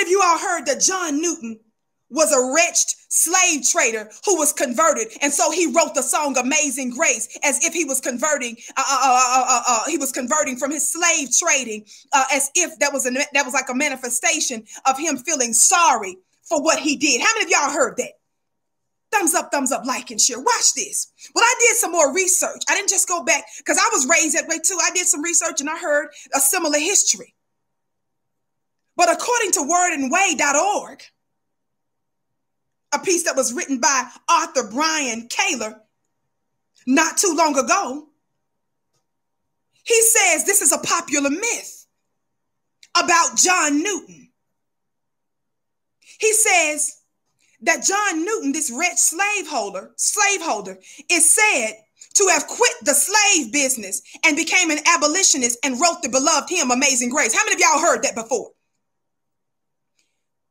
of you all heard that John Newton was a wretched slave trader who was converted, and so he wrote the song "Amazing Grace" as if he was converting. He was converting from his slave trading, as if that was like a manifestation of him feeling sorry for what he did. How many of y'all heard that? Thumbs up, like and share. Watch this. Well, I did some more research. I didn't just go back because I was raised that way too. I did some research and I heard a similar history. But according to wordandway.org, a piece that was written by Arthur Brian Kaler not too long ago, he says this is a popular myth about John Newton. He says that John Newton, this wretched slaveholder, is said to have quit the slave business and became an abolitionist and wrote the beloved hymn Amazing Grace. How many of y'all heard that before?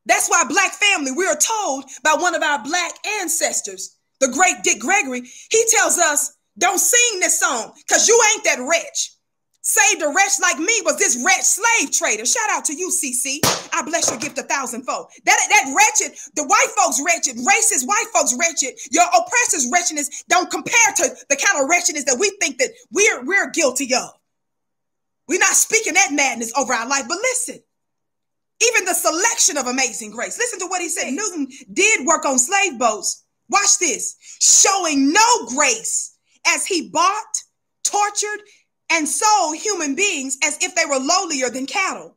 That's why Black family, we are told by one of our Black ancestors, the great Dick Gregory, he tells us, don't sing this song because you ain't that wretch. Saved a wretch like me was this wretched slave trader. Shout out to you, CC. I bless your gift 1,000-fold. That wretched, the white folks wretched, racist white folks wretched, your oppressors' wretchedness don't compare to the kind of wretchedness that we think that we're guilty of. We're not speaking that madness over our life, but listen. Even the selection of Amazing Grace. Listen to what he said. Newton did work on slave boats. Watch this. Showing no grace as he bought, tortured, and sold human beings as if they were lowlier than cattle.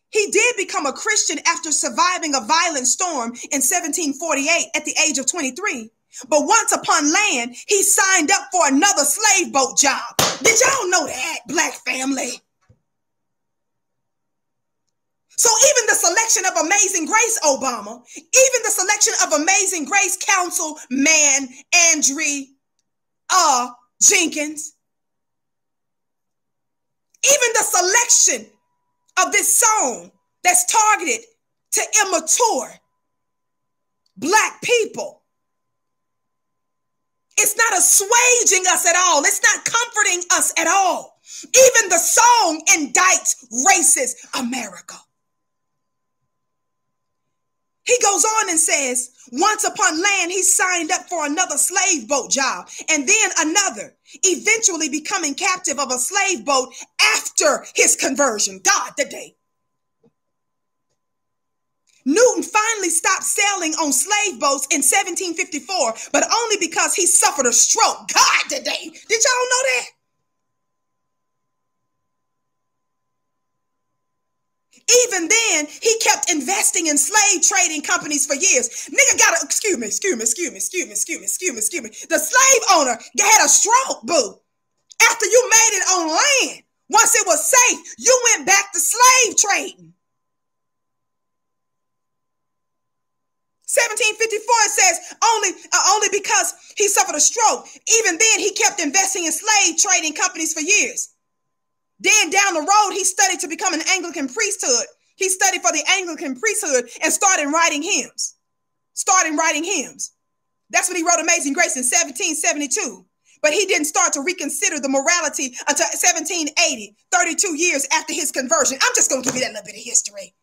He did become a Christian after surviving a violent storm in 1748 at the age of 23. But once upon land, he signed up for another slave boat job. Did y'all know that, Black family? So even the selection of Amazing Grace, Obama, even the selection of Amazing Grace Councilman Andrew Jenkins, even the selection of this song that's targeted to immature Black people, it's not assuaging us at all. It's not comforting us at all. Even the song indicts racist America. He goes on and says, once upon land, he signed up for another slave boat job and then another, eventually becoming captive of a slave boat after his conversion. God, the day. Newton finally stopped sailing on slave boats in 1754, but only because he suffered a stroke. God, the day. Did y'all know that? Even then, he kept investing in slave trading companies for years. Nigga got a, excuse me. The slave owner had a stroke, boo. After you made it on land, once it was safe, you went back to slave trading. 1754 says only because he suffered a stroke. Even then, he kept investing in slave trading companies for years. Then down the road, he studied to become an Anglican priesthood. He studied for the Anglican priesthood and started writing hymns. That's when he wrote Amazing Grace in 1772. But he didn't start to reconsider the morality until 1780, 32 years after his conversion. I'm just going to give you that little bit of history.